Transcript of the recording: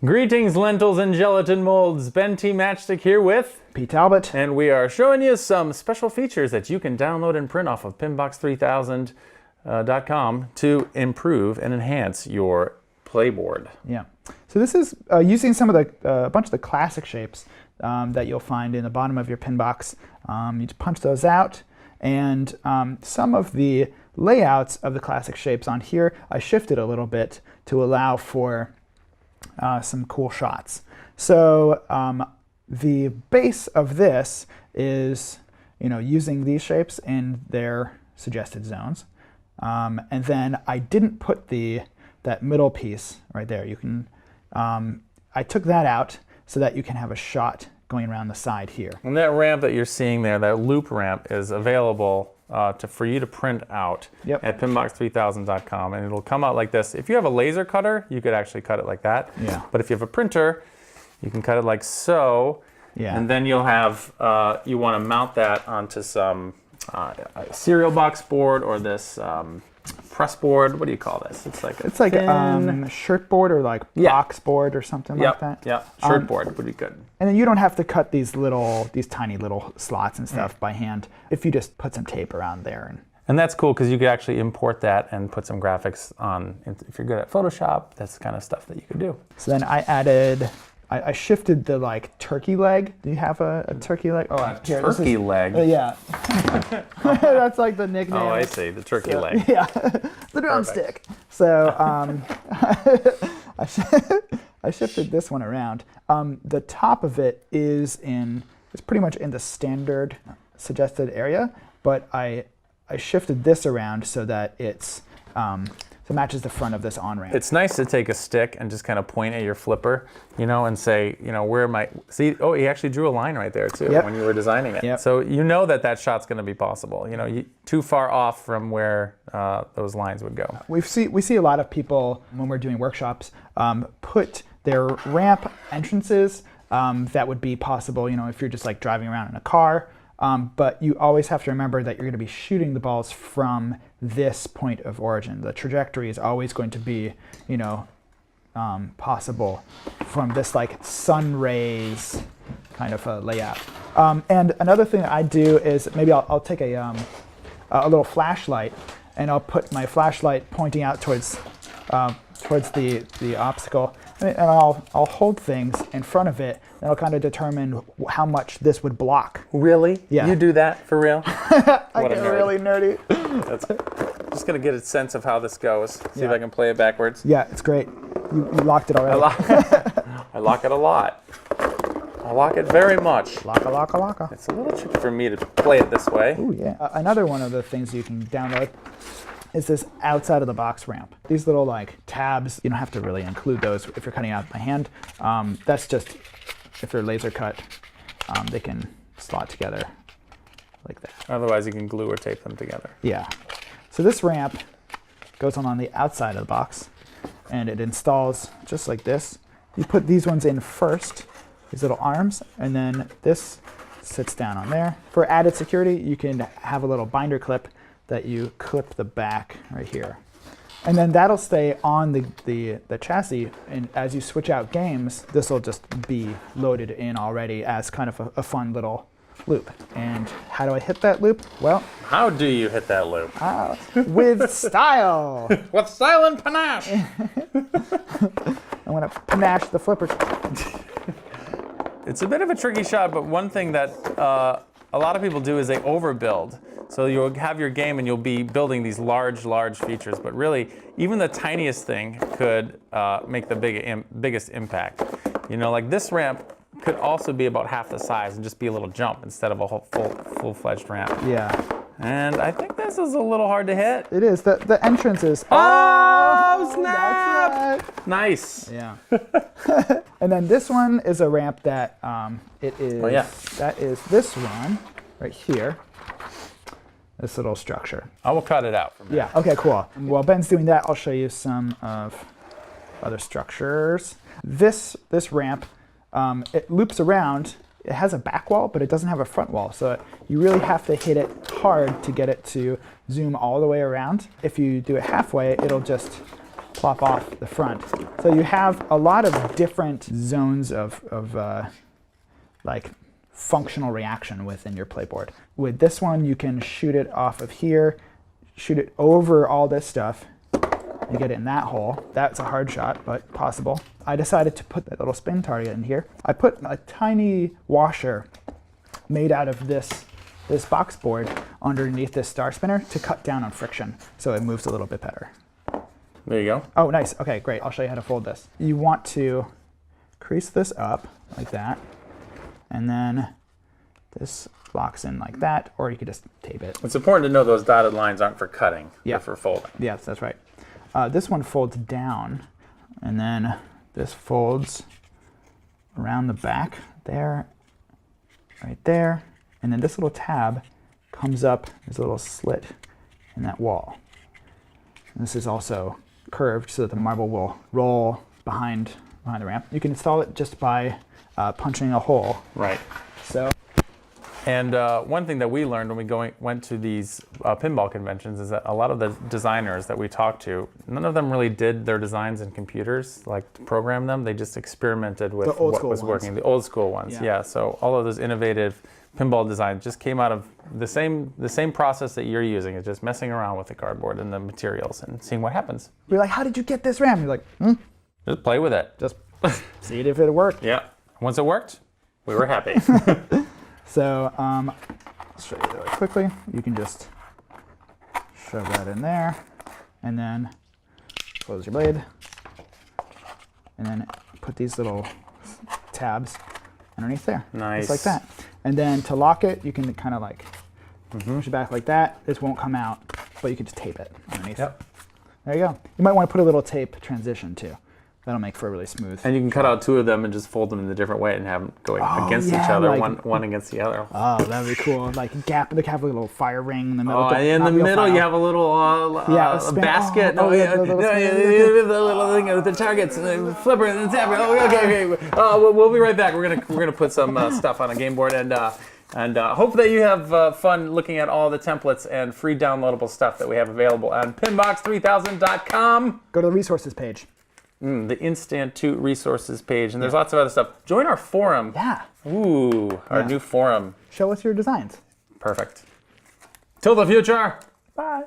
Greetings, lentils and gelatin molds. Ben T. Matchstick here with Pete Talbot. And we are showing you some special features that you can download and print off of PinBox3000.com to improve and enhance your playboard. Yeah. So this is using some of the a bunch of the classic shapes that you'll find in the bottom of your PinBox. You just punch those out, and some of the layouts of the classic shapes on here I shifted a little bit to allow for some cool shots. So the base of this is, using these shapes in their suggested zones, and then I didn't put that middle piece right there. You can I took that out so that you can have a shot going around the side here. And that ramp that you're seeing there, that loop ramp, is available for you to print out at PinBox3000.com, and it'll come out like this. If you have a laser cutter, you could actually cut it like that. Yeah. But if you have a printer, you can cut it like so. Yeah. And then you'll have, you want to mount that onto some cereal box board or this press board. What do you call this? It's like a shirt board or like box board or something like that. Yeah, shirt board would be good. And then you don't have to cut these tiny little slots and stuff by hand if you just put some tape around there. And that's cool because you could actually import that and put some graphics on. If you're good at Photoshop, that's the kind of stuff that you could do. So then I shifted the turkey leg. Do you have a turkey leg? Oh, here, turkey leg? Yeah. That's like the nickname. Oh, I see. The turkey leg. Yeah. The drumstick. So I shifted this one around. The top of it is pretty much in the standard suggested area, but I shifted this around so that it matches the front of this on-ramp. It's nice to take a stick and just kind of point at your flipper, and say, where my, see, oh, he actually drew a line right there too when you were designing it. Yep. So you know that shot's going to be possible. Too far off from where those lines would go. We see a lot of people when we're doing workshops put their ramp entrances that would be possible, if you're just like driving around in a car. But you always have to remember that you're going to be shooting the balls from this point of origin. The trajectory is always going to be, possible from this like sun rays kind of a layout. And another thing that I do is maybe I'll take a little flashlight, and I'll put my flashlight pointing out towards the obstacle, and I'll hold things in front of it, and I'll kind of determine how much this would block. Really? Yeah. You do that for real? I get really nerdy. That's just gonna get a sense of how this goes. See if I can play it backwards. Yeah, it's great. You locked it already. I lock it a lot. I lock it very much. Locka. It's a little tricky for me to play it this way. Ooh, yeah. Another one of the things you can download is this outside of the box ramp. These little tabs, you don't have to really include those if you're cutting out by hand. That's just, if they're laser cut, they can slot together like that. Otherwise you can glue or tape them together. Yeah. So this ramp goes on the outside of the box, and it installs just like this. You put these ones in first, these little arms, and then this sits down on there. For added security, you can have a little binder clip that you clip the back right here. And then that'll stay on the chassis, and as you switch out games, this will just be loaded in already as kind of a fun little loop. And how do I hit that loop? Well, how do you hit that loop? With style. With style and panache. I want to panache the flipper. It's a bit of a tricky shot, but one thing that a lot of people do is they overbuild. So you'll have your game and you'll be building these large features, but really, even the tiniest thing could make the biggest impact. Like this ramp could also be about half the size and just be a little jump instead of a whole full-fledged ramp. Yeah. And I think this is a little hard to hit. It is. The entrance is. Oh, snap! That's right. Nice. Yeah. And then this one is a ramp that it is. Oh, yeah. That is this one right here. This little structure. I will cut it out from there. Yeah. Okay. Cool. While Ben's doing that, I'll show you some of other structures. This ramp, it loops around. It has a back wall, but it doesn't have a front wall. So you really have to hit it hard to get it to zoom all the way around. If you do it halfway, it'll just plop off the front. So you have a lot of different zones of like functional reaction within your playboard. With this one, you can shoot it off of here, shoot it over all this stuff. You get it in that hole. That's a hard shot, but possible. I decided to put that little spin target in here. I put a tiny washer made out of this box board underneath this star spinner to cut down on friction so it moves a little bit better. There you go. Oh, nice. Okay, great. I'll show you how to fold this. You want to crease this up like that, and then this locks in like that, or you could just tape it. It's important to know those dotted lines aren't for cutting, Yeah. they're for folding. Yes, that's right. This one folds down, and then this folds around the back there, right there, and then this little tab comes up, there's a little slit in that wall. And this is also curved so that the marble will roll behind the ramp. You can install it just by punching a hole. Right. So. And one thing that we learned when we went to these pinball conventions is that a lot of the designers that we talked to, none of them really did their designs in computers, like to program them. They just experimented with what was working, the old school ones. Yeah. So all of those innovative pinball designs just came out of the same process that you're using. It's just messing around with the cardboard and the materials and seeing what happens. We're like, how did you get this RAM? You're like, Just play with it. Just see if it'll work. Yeah. Once it worked, we were happy. So I'll show you really quickly. You can just shove that in there, and then close your blade, and then put these little tabs underneath there. Nice. Just like that. And then to lock it, you can kind of like push it back like that. This won't come out, but you can just tape it underneath. Yep. There you go. You might want to put a little tape transition too. That'll make for a really smooth. And you can cut out two of them and just fold them in a different way and have them going against each other, like, one against the other. Oh, that'd be cool. Like gap, they have a little fire ring in the middle. Oh, and in the middle you have a little a basket. The little thing with the targets, and the flipper, and the tabber. Oh, okay. We'll be right back. We're gonna put some stuff on a game board and hope that you have fun looking at all the templates and free downloadable stuff that we have available on pinbox3000.com. Go to the resources page. The Instant resources page, and there's lots of other stuff. Join our forum. Yeah. Ooh, our new forum. Show us your designs. Perfect. Till the future. Bye.